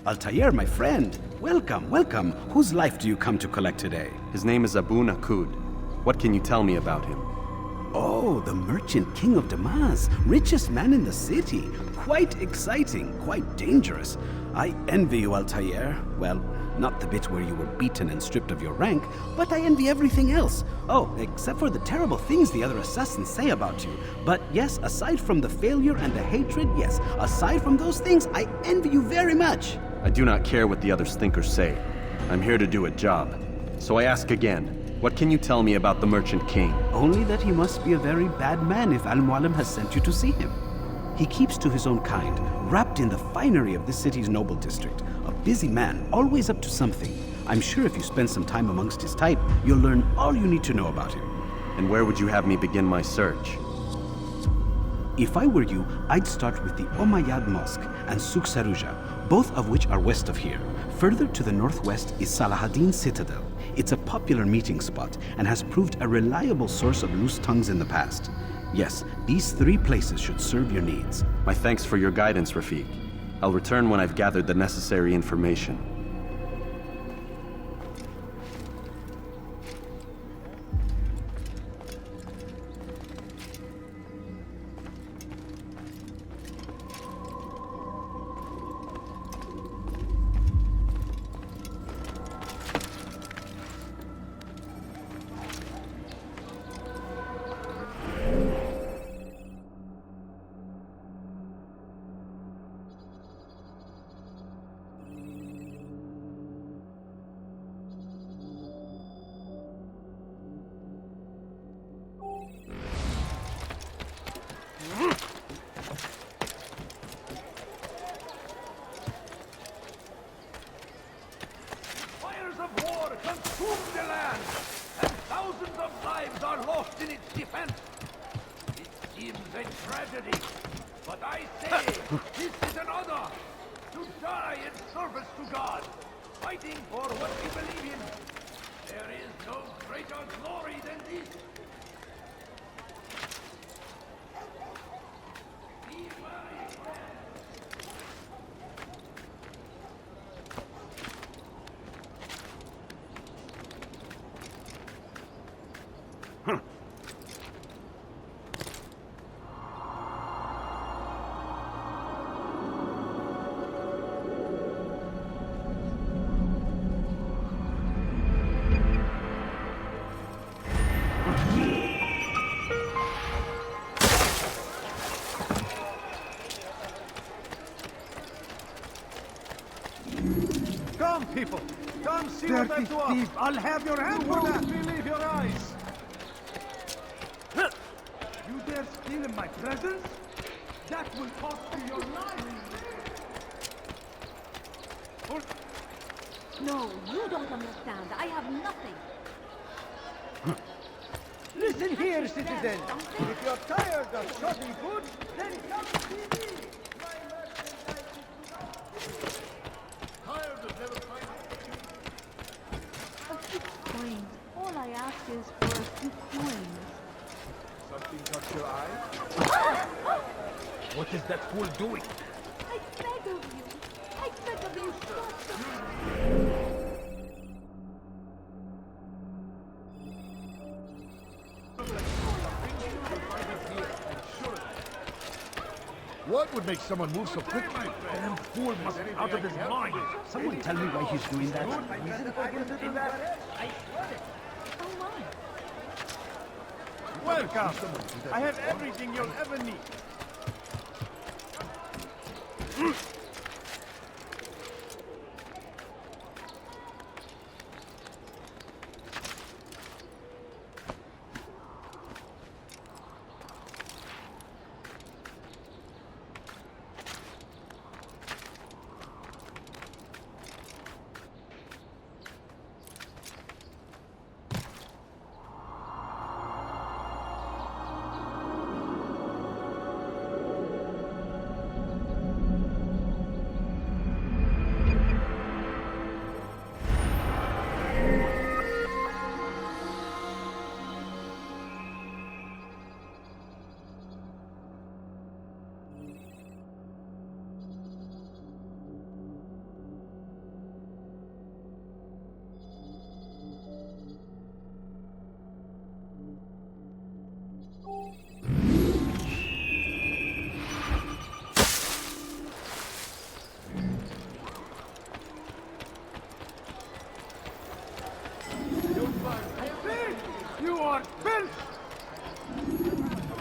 Altair, my friend. Welcome, welcome. Whose life do you come to collect today? His name is Abu Nuquod. What can you tell me about him? Oh, the merchant king of Damas. Richest man in the city. Quite exciting, quite dangerous. I envy you, Altair. Well, not the bit where you were beaten and stripped of your rank, but I envy everything else. Oh, except for the terrible things the other assassins say about you. But yes, aside from the failure and the hatred, yes, aside from those things, I envy you very much. I do not care what the others think or say. I'm here to do a job. So I ask again, what can you tell me about the Merchant King? Only that he must be a very bad man if Al-Mualim has sent you to see him. He keeps to his own kind, wrapped in the finery of this city's noble district. A busy man, always up to something. I'm sure if you spend some time amongst his type, you'll learn all you need to know about him. And where would you have me begin my search? If I were you, I'd start with the Umayyad Mosque and Souk Saruja, both of which are west of here. Further to the northwest is Salahaddin Citadel. It's a popular meeting spot and has proved a reliable source of loose tongues in the past. Yes, these 3 places should serve your needs. My thanks for your guidance, Rafiq. I'll return when I've gathered the necessary information. Consume the land, and thousands of lives are lost in its defense. It seems a tragedy, but I say this is an honor to die in service to God, fighting for what we believe in. There is no greater glory than this. Come, people! Come see what I do! Thief. I'll have your hand for that! Believe your eyes! You dare steal in my presence? That will cost you your life! No, you don't understand. I have nothing. Listen here, citizen! If you're tired of shopping goods, then come see me! Coins. All I ask is for a few coins. Something caught your eye? What is that fool doing? I beg of you. I beg of you, stop. What would make someone move so quickly? Damn fool must be out of his mind. Someone tell me why he's doing that. Oh my. Welcome! I have everything you'll ever need.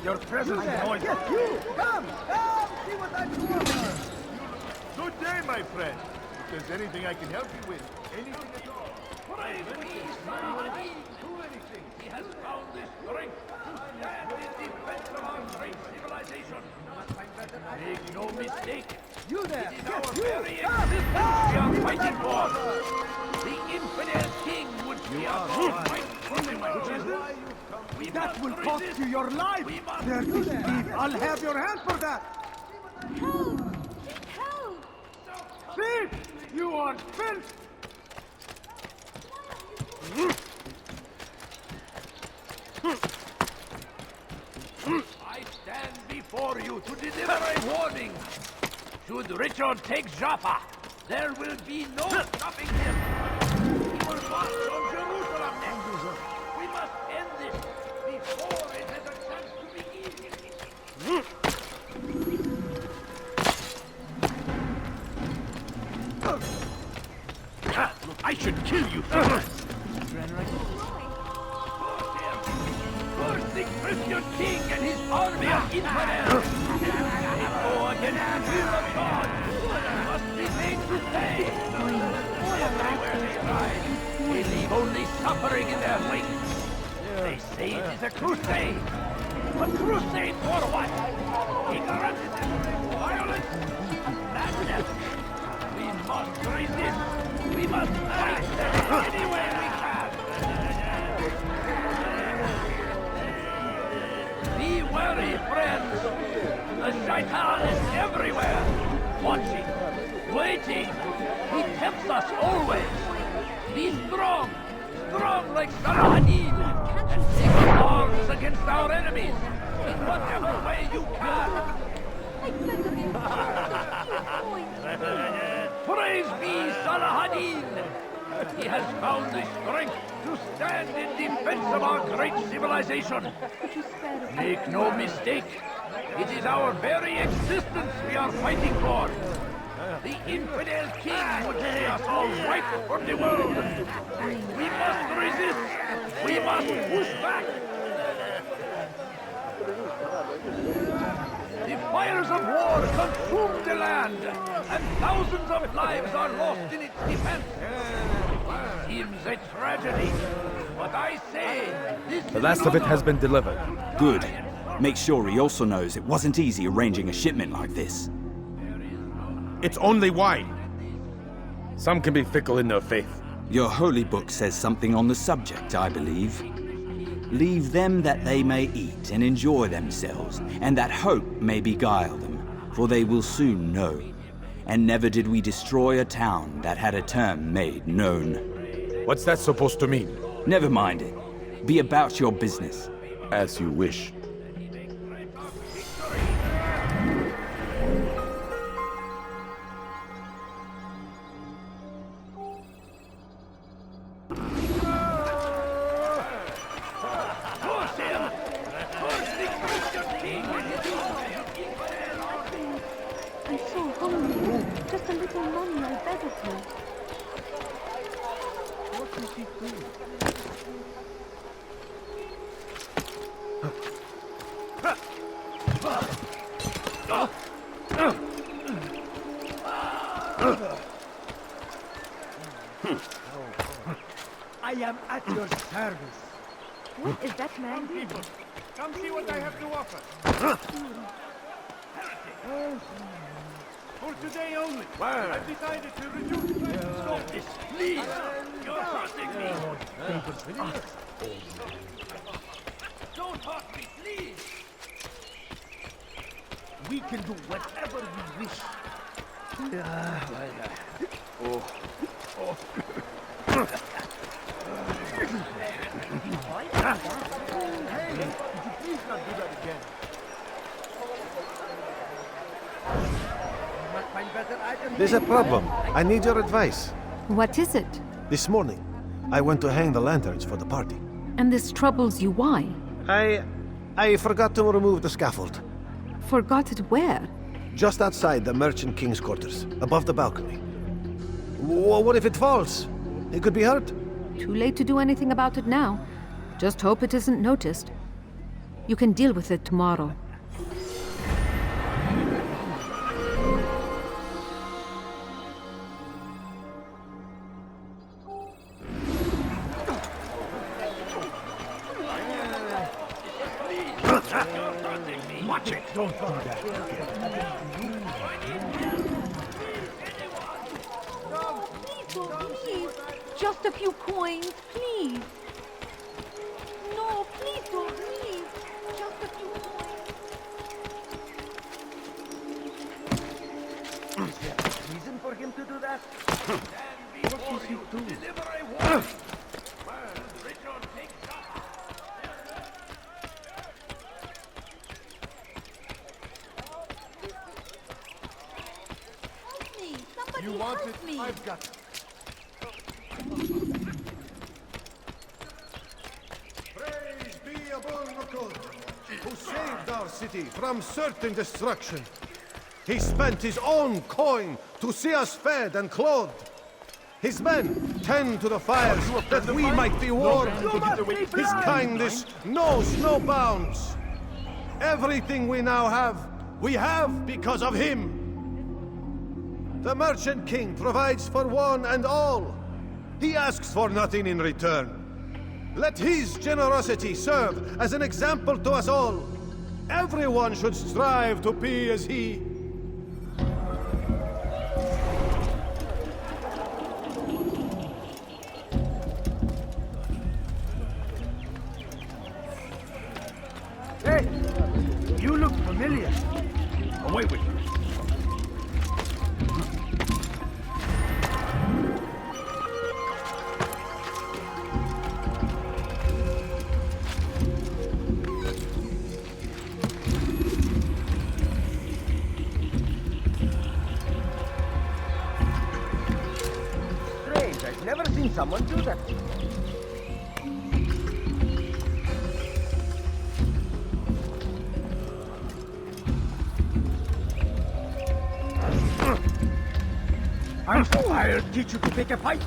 Your presence is noise. Yes, you! Come! Come! See what I'm doing! Good day, my friend. If there's anything I can help you with, anything at all. Praise be Saladin. Do anything. He has found the strength to stand in defense of our great civilization. Make no mistake. You there! It is Yes, our you! very Come! existence Come! we are See what fighting I'm for. doing! The infidel king would be our fight for the world. We That must will cost resist. you your life! We must Dirty thief! I'll have your hand for that! Help! Help! Thief! You are filth! I stand before you to deliver a warning. Should Richard take Jaffa, there will be no stopping him. He will march on Jerusalem next. We must end this before it has a chance to begin. I should kill you first. First the Christian king and his army of infidels. They go against the will of God. They must be made to pay. Everywhere they ride, they leave only suffering in their wake. They say it is a crusade. A crusade for what? Ignorance, violence, madness. We must resist. We must fight them any way we can. Be wary, friends. The shaitan is everywhere, watching, waiting. He tempts us always. Be strong, strong like Saladin, and take up arms against our enemies in whatever way you can. Praise be Saladin! He has found the strength to stand in defense of our great civilization. Make no mistake, it is our very existence we are fighting for. The infidel king would see us all wiped from the world. We must resist. We must push back. The fires of war consume the land, and thousands of lives are lost in its defense. It seems a tragedy, but I say this The last of it has been delivered. Good. Make sure he also knows it wasn't easy arranging a shipment like this. It's only wine. Some can be fickle in their faith. Your holy book says something on the subject, I believe. Leave them that they may eat and enjoy themselves, and that hope may beguile them, for they will soon know. And never did we destroy a town that had a term made known. What's that supposed to mean? Never mind it. Be about your business. As you wish. I'm so hungry. Just a little money, I beg of you. What is he doing? I am at your service. What is that man doing? Come see what I have to offer. For today only. I've decided to reduce prices. Stop this, please. You're hurting me. Don't hurt me, please. We can do whatever we wish. Hey, could you please not do that again? You must find better items. There's a problem. I need your advice. What is it? This morning, I went to hang the lanterns for the party. And this troubles you why? I forgot to remove the scaffold. Forgot it where? Just outside the Merchant King's quarters, above the balcony. What if it falls? It could be hurt. Too late to do anything about it now. Just hope it isn't noticed. You can deal with it tomorrow. Watch it! Don't do that. Oh, please don't leave. Just a few coins, please. No, please don't leave. Just a few coins. Is there a reason for him to do that? What is he doing? Deliver a warning. Well, Richard takes up. Help me. Somebody You want help it? me. I've got it. Praise be above Nuquod, who saved our city from certain destruction. He spent his own coin to see us fed and clothed. His men tend to the fires that we might be warmed. His kindness knows no bounds. Everything we now have, we have because of him. The Merchant King provides for one and all. He asks for nothing in return. Let his generosity serve as an example to us all. Everyone should strive to be as he. Hey! You look familiar. Away with you. Strange, I've never seen someone do that. I'm so I'll teach you to take a fight.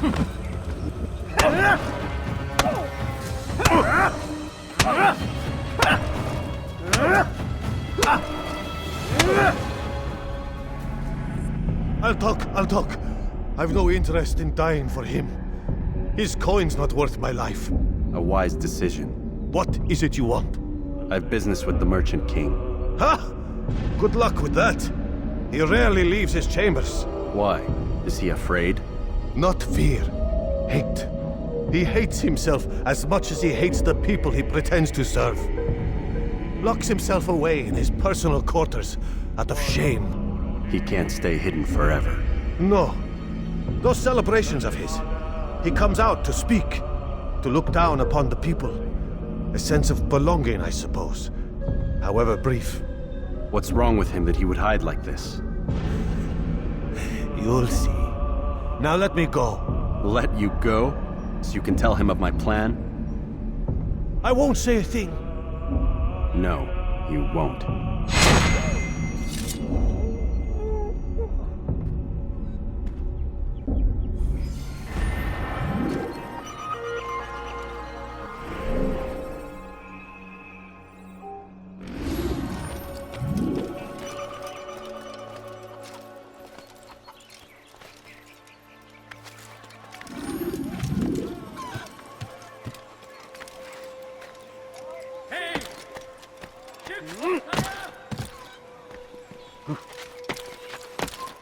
I'll talk. I've no interest in dying for him. His coin's not worth my life. A wise decision. What is it you want? I've business with the Merchant King. Ha! Good luck with that. He rarely leaves his chambers. Why? Is he afraid? Not fear. Hate. He hates himself as much as he hates the people he pretends to serve. Locks himself away in his personal quarters out of shame. He can't stay hidden forever. No. Those celebrations of his. He comes out to speak, to look down upon the people. A sense of belonging, I suppose. However brief. What's wrong with him that he would hide like this? You'll see. Now let me go. Let you go? So you can tell him of my plan? I won't say a thing. No, you won't.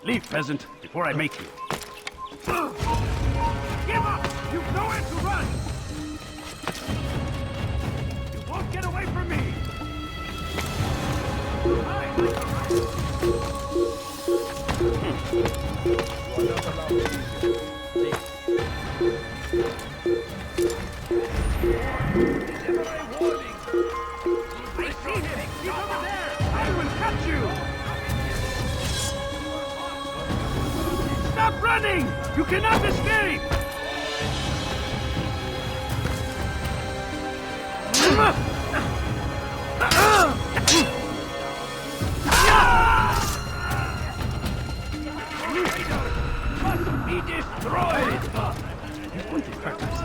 Leave, peasant, before I make you. Give up! You've nowhere to run! You won't get away from me! Deliver a warning! I see him! He's over there! I will catch you! Stop running! You cannot escape! Must be destroyed! You're going to practice.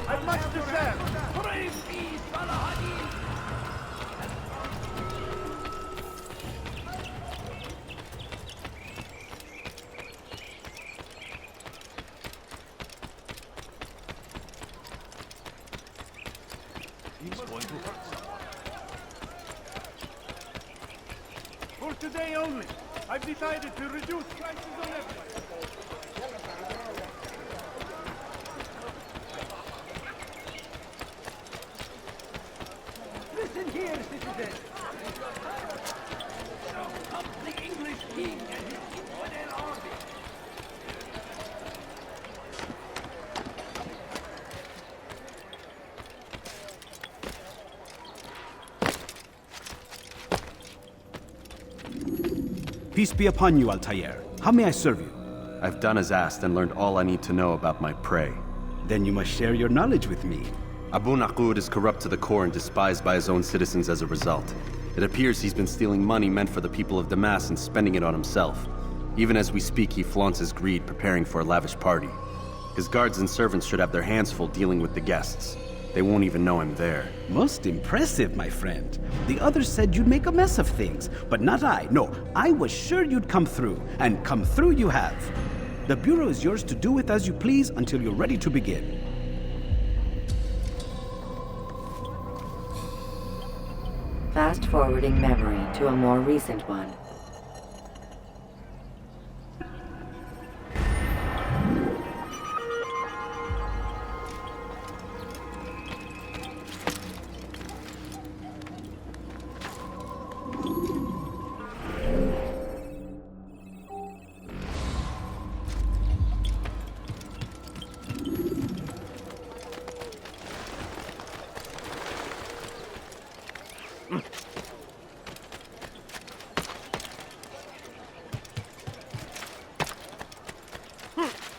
I've much to say. Praise be, Salahadin! For today only, I've decided to reduce prices on everything. Listen here, citizen. So comes the English king and his infidel army. Peace be upon you, Altair. How may I serve you? I've done as asked and learned all I need to know about my prey. Then you must share your knowledge with me. Abu Nuquod is corrupt to the core and despised by his own citizens as a result. It appears he's been stealing money meant for the people of Damas and spending it on himself. Even as we speak, he flaunts his greed, preparing for a lavish party. His guards and servants should have their hands full dealing with the guests. They won't even know I'm there. Most impressive, my friend. The others said you'd make a mess of things, but not I. No, I was sure you'd come through, and come through you have. The Bureau is yours to do with as you please until you're ready to begin. Fast-forwarding memory to a more recent one.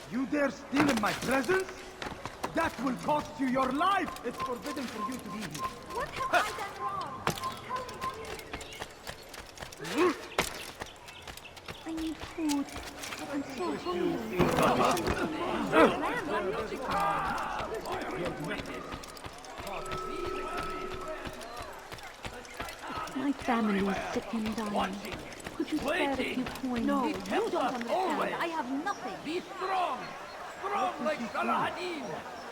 You dare steal in my presence? That will cost you your life! It's forbidden for you to be here. What have I done wrong? Tell me, please. I need food. I'm so hungry. My family is sick and dying. Could you spare a few coins? No, you don't understand. I have nothing. Be strong! Strong like Saladin!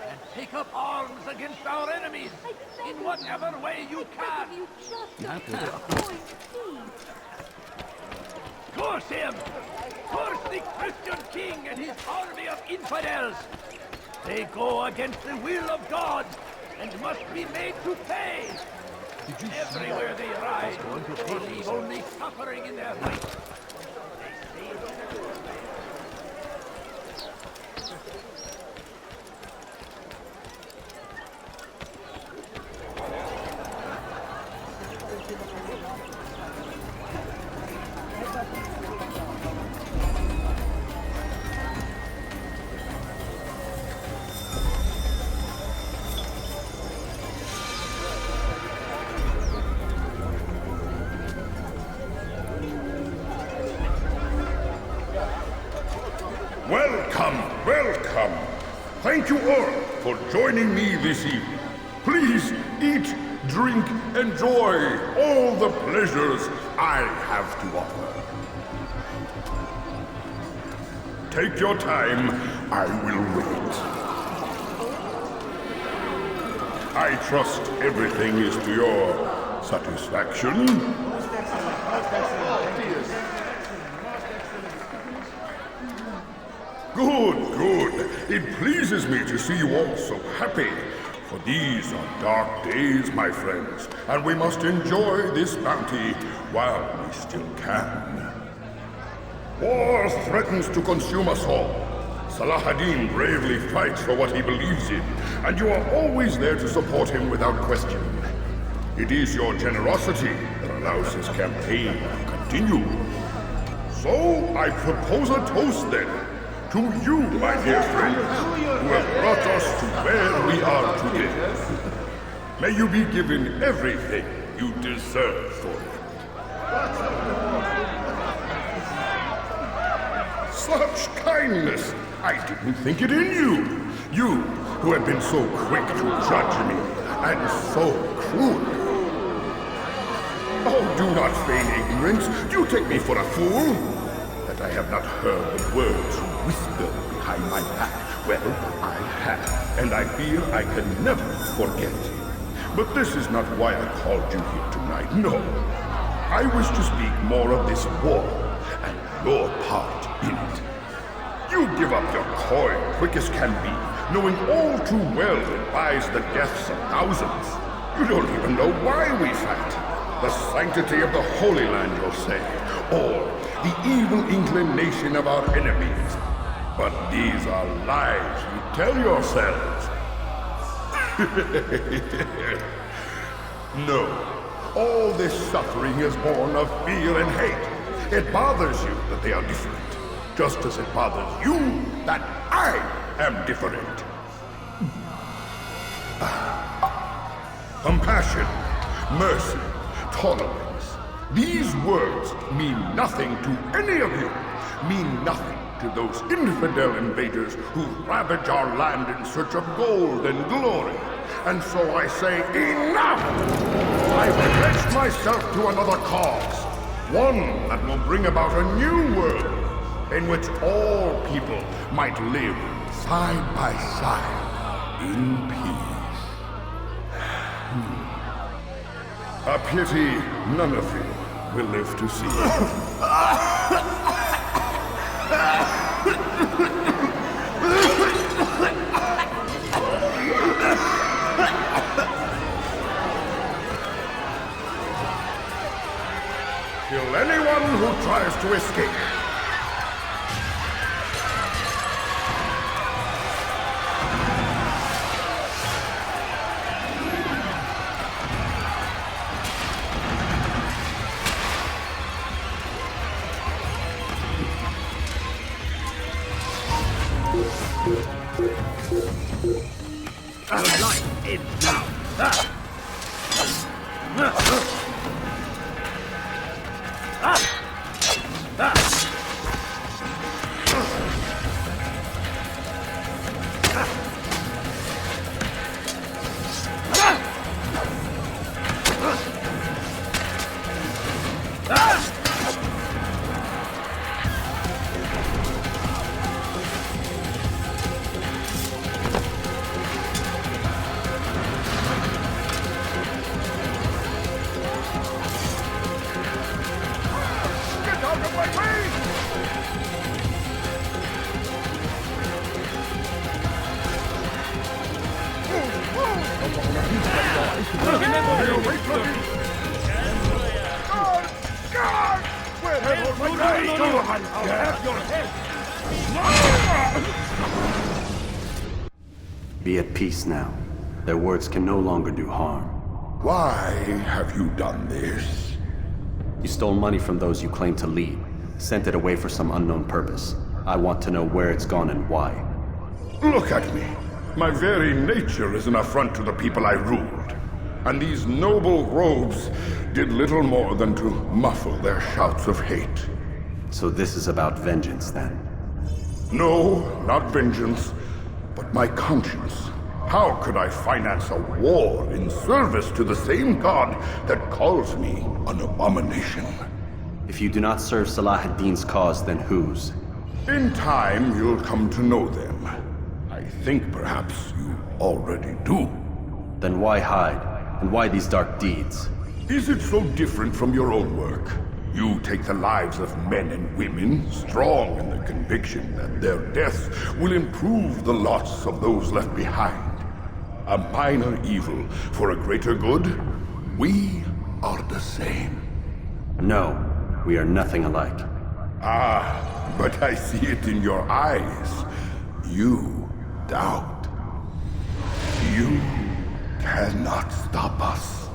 And take up arms against our enemies in whatever way you can! You just a few coins, please. Curse him! Curse the Christian king and his army of infidels! They go against the will of God and must be made to pay! Everywhere they ride, they leave only suffering in their wake. Welcome, welcome. Thank you all for joining me this evening. Please eat, drink, enjoy all the pleasures I have to offer. Take your time, I will wait. I trust everything is to your satisfaction. Good, good. It pleases me to see you all so happy. For these are dark days, my friends, and we must enjoy this bounty while we still can. War threatens to consume us all. Saladin bravely fights for what he believes in, and you are always there to support him without question. It is your generosity that allows his campaign to continue. So, I propose a toast then. To you, my dear friends, who have brought us to where we are today. May you be given everything you deserve for it. Such kindness! I didn't think it in you. You, who have been so quick to judge me, and so cruel. Oh, do not feign ignorance. Do you take me for a fool? I have not heard the words you whisper behind my back. Well, I have, and I fear I can never forget. But this is not why I called you here tonight, no. I wish to speak more of this war and your part in it. You give up your coin quick as can be, knowing all too well it buys the deaths of thousands. You don't even know why we fight. The sanctity of the Holy Land, you'll say, or the evil inclination of our enemies. But these are lies you tell yourselves. No, all this suffering is born of fear and hate. It bothers you that they are different, just as it bothers you that I am different. Compassion, mercy, tolerance. These words mean nothing to any of you, mean nothing to those infidel invaders who ravage our land in search of gold and glory. And so I say, enough! I pledge myself to another cause, one that will bring about a new world, in which all people might live side by side in peace. A pity none of you will live to see it. Kill anyone who tries to escape. Be at peace now. Their words can no longer do harm. Why have you done this? You stole money from those you claim to lead, sent it away for some unknown purpose. I want to know where it's gone and why. Look at me. My very nature is an affront to the people I ruled. And these noble robes did little more than to muffle their shouts of hate. So this is about vengeance, then? No, not vengeance, but my conscience. How could I finance a war in service to the same god that calls me an abomination? If you do not serve Salah ad-Din's cause, then whose? In time, you'll come to know them. I think perhaps you already do. Then why hide? And why these dark deeds? Is it so different from your own work? You take the lives of men and women, strong in the conviction that their deaths will improve the lots of those left behind. A minor evil for a greater good? We are the same. No, we are nothing alike. Ah, but I see it in your eyes. You doubt. You cannot stop us.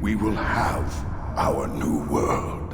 We will have our new world.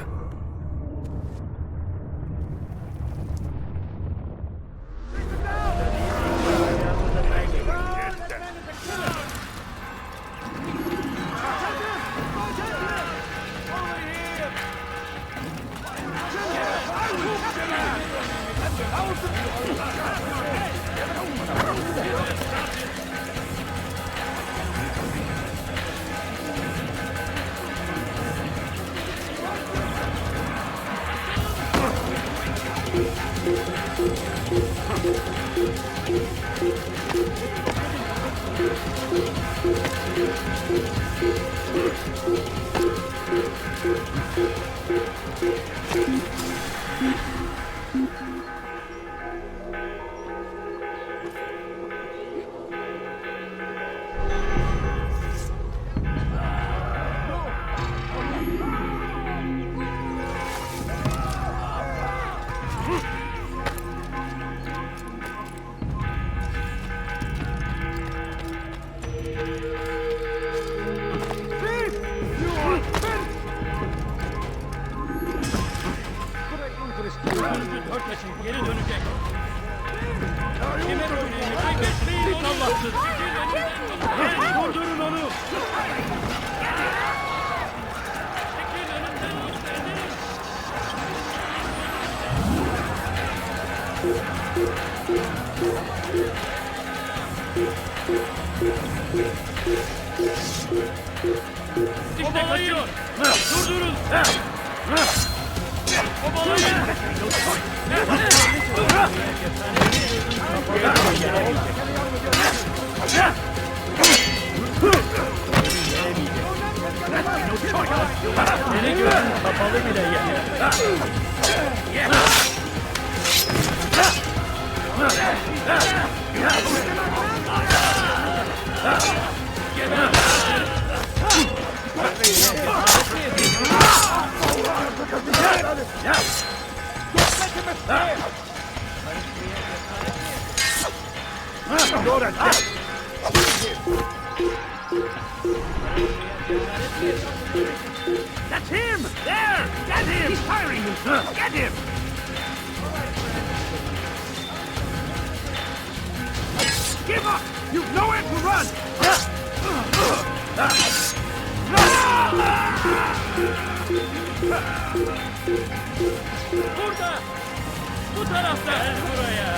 That's him! There! Get him! He's firing! Get him! Give up! You've nowhere to run! Burada! Bu tarafta! Gel buraya!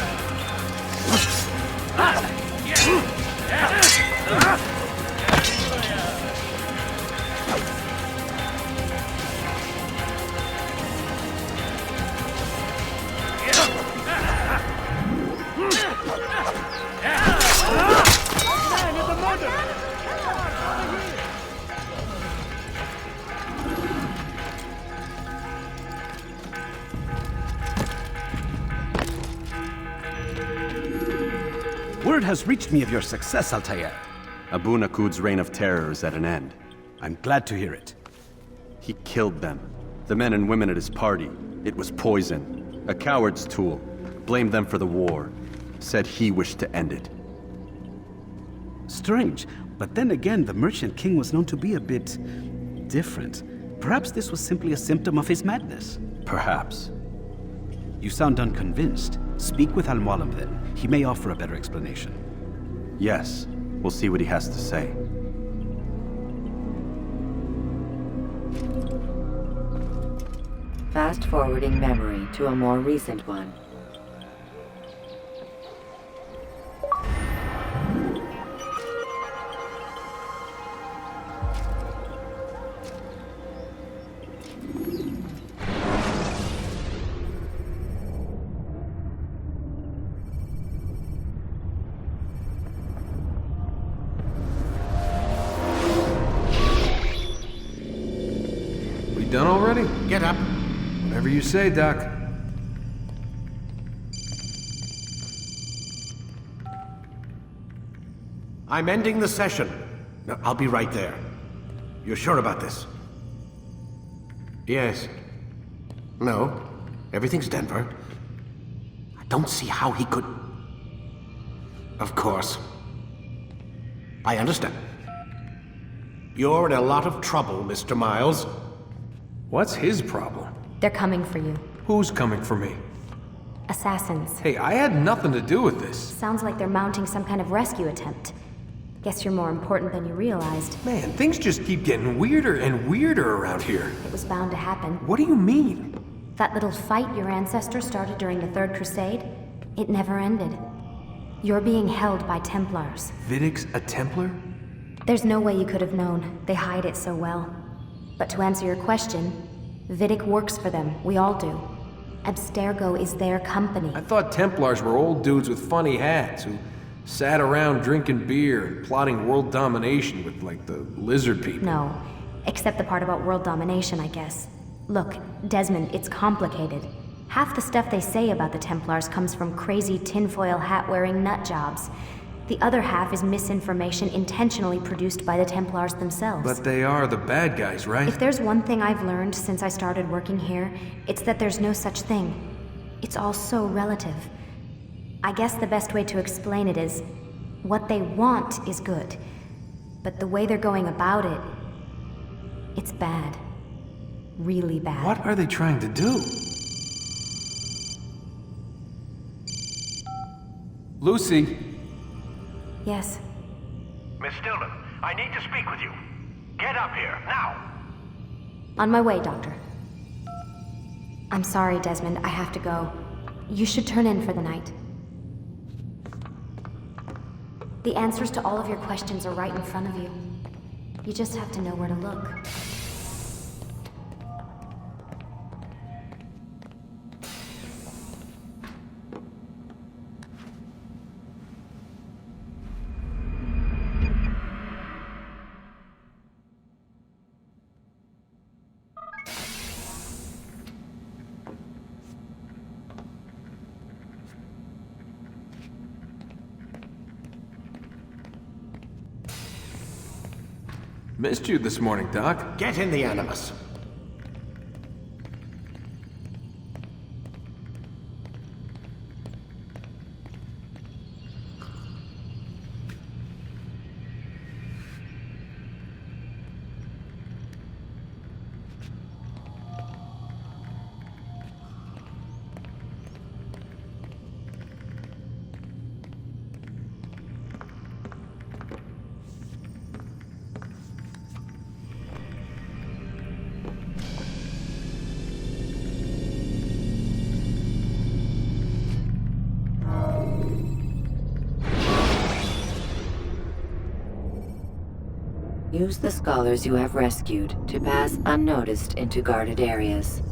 Word has reached me of your success, Altair. Abu Nuqod's reign of terror is at an end. I'm glad to hear it. He killed them. The men and women at his party. It was poison. A coward's tool. Blamed them for the war. Said he wished to end it. Strange, but then again, the Merchant King was known to be a bit different. Perhaps this was simply a symptom of his madness. Perhaps. You sound unconvinced. Speak with Al-Mualim then. He may offer a better explanation. Yes. We'll see what he has to say. Fast-forwarding memory to a more recent one. Done already? Get up. Whatever you say, Doc. I'm ending the session. No, I'll be right there. You're sure about this? Yes. No. Everything's Denver. I don't see how he could... Of course. I understand. You're in a lot of trouble, Mr. Miles. What's his problem? They're coming for you. Who's coming for me? Assassins. Hey, I had nothing to do with this. Sounds like they're mounting some kind of rescue attempt. Guess you're more important than you realized. Man, things just keep getting weirder and weirder around here. It was bound to happen. What do you mean? That little fight your ancestors started during the Third Crusade, it never ended. You're being held by Templars. Vidic's a Templar? There's no way you could have known. They hide it so well. But to answer your question, Vidic works for them. We all do. Abstergo is their company. I thought Templars were old dudes with funny hats who sat around drinking beer and plotting world domination with, like, the lizard people. No. Except the part about world domination, I guess. Look, Desmond, it's complicated. Half the stuff they say about the Templars comes from crazy tinfoil hat-wearing nut jobs. The other half is misinformation intentionally produced by the Templars themselves. But they are the bad guys, right? If there's one thing I've learned since I started working here, it's that there's no such thing. It's all so relative. I guess the best way to explain it is, what they want is good. But the way they're going about it, it's bad. Really bad. What are they trying to do? Lucy? Yes. Miss Stillman, I need to speak with you. Get up here, now! On my way, Doctor. I'm sorry, Desmond, I have to go. You should turn in for the night. The answers to all of your questions are right in front of you. You just have to know where to look. Missed you this morning, Doc. Get in the Animus. Use the scholars you have rescued to pass unnoticed into guarded areas.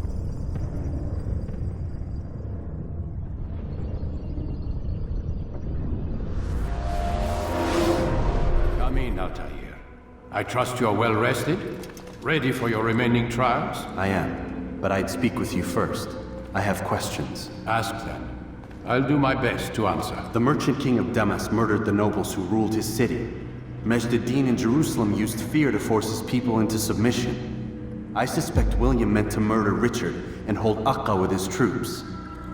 Come in, Altair. I trust you're well rested? Ready for your remaining trials? I am, but I'd speak with you first. I have questions. Ask then. I'll do my best to answer. The merchant king of Damas murdered the nobles who ruled his city. Majd ad-Din in Jerusalem used fear to force his people into submission. I suspect William meant to murder Richard and hold Akka with his troops.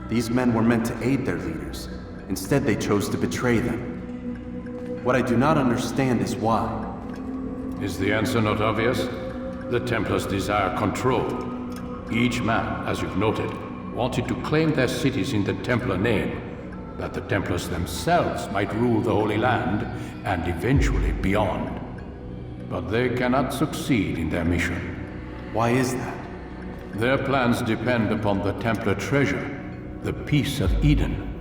These men were meant to aid their leaders. Instead, they chose to betray them. What I do not understand is why. Is the answer not obvious? The Templars desire control. Each man, as you've noted, wanted to claim their cities in the Templar name, that the Templars themselves might rule the Holy Land, and eventually beyond. But they cannot succeed in their mission. Why is that? Their plans depend upon the Templar treasure, the Peace of Eden.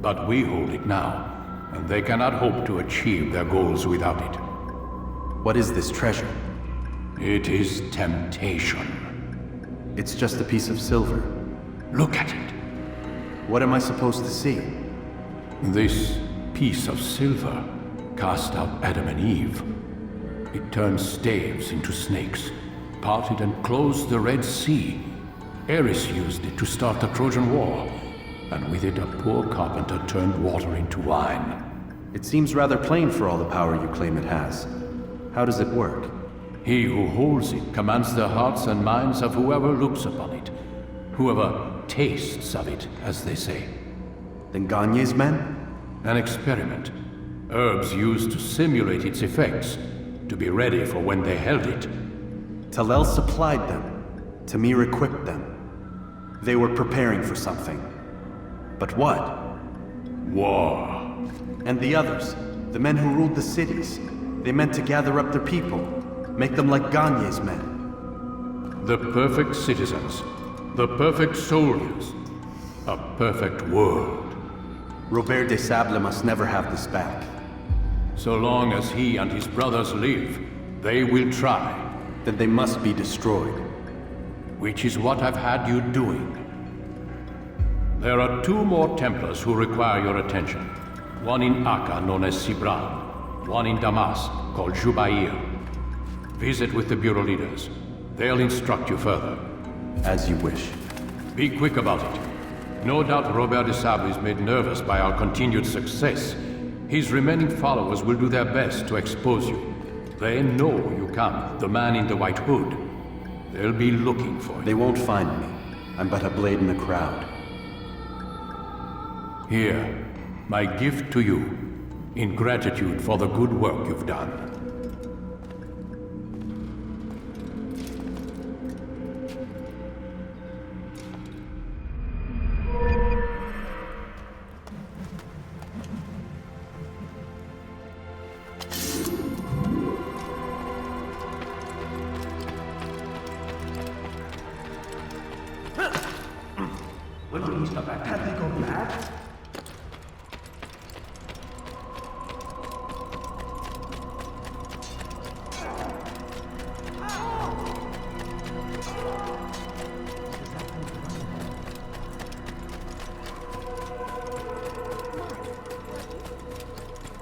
But we hold it now, and they cannot hope to achieve their goals without it. What is this treasure? It is temptation. It's just a piece of silver. Look at it. What am I supposed to see? This piece of silver cast out Adam and Eve. It turned staves into snakes, parted and closed the Red Sea. Ares used it to start the Trojan War, and with it a poor carpenter turned water into wine. It seems rather plain for all the power you claim it has. How does it work? He who holds it commands the hearts and minds of whoever looks upon it, whoever tastes of it, as they say. Then Gagne's men? An experiment. Herbs used to simulate its effects, to be ready for when they held it. Talel supplied them. Tamir equipped them. They were preparing for something. But what? War. And the others, the men who ruled the cities, they meant to gather up their people, make them like Gagne's men. The perfect citizens, the perfect soldiers, a perfect world. Robert de Sable must never have this back. So long as he and his brothers live, they will try. Then they must be destroyed. Which is what I've had you doing. There are 2 more Templars who require your attention. One in Akka, known as Sibran. One in Damas, called Jubair. Visit with the Bureau leaders. They'll instruct you further. As you wish. Be quick about it. No doubt Robert de Sable is made nervous by our continued success. His remaining followers will do their best to expose you. They know you come, the man in the white hood. They'll be looking for you. They won't find me. I'm but a blade in the crowd. Here, my gift to you, in gratitude for the good work you've done. Can they go mad?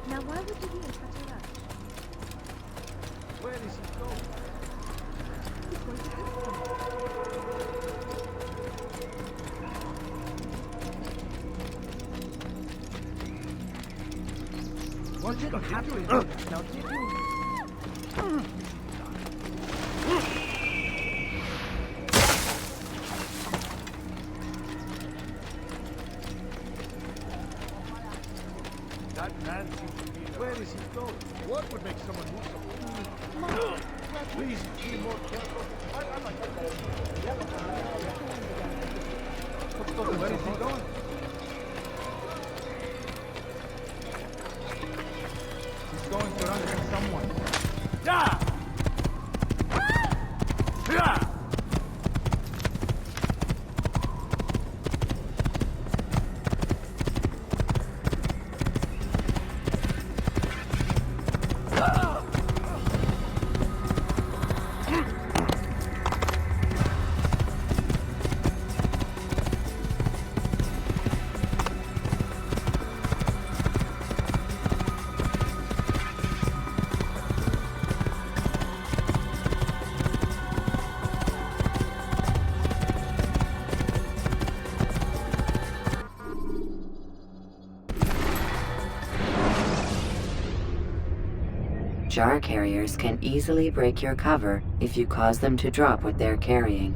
Now why would you be in such a rush? Where is he going? He's going to this one. What did happen? Now did you? That man seems to be... Where is he going? What would make someone move so... Please, be more careful. Where is he going? He's going to run from someone. Yeah! Yeah! Jar carriers can easily break your cover if you cause them to drop what they're carrying.